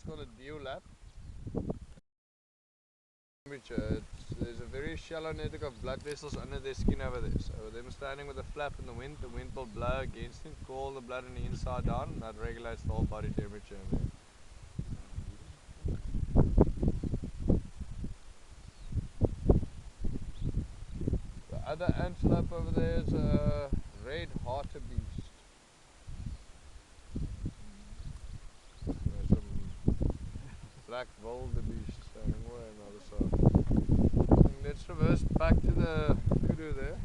what's called a dewlap. There's a very shallow network of blood vessels under their skin over there. So them standing with a flap in the wind will blow against him, cool the blood on the inside down, and that regulates the whole body temperature in there. The other antelope over there is a red hartebeest. There's some black wildebeest standing way on the other side. Let's reverse back to the kudu there.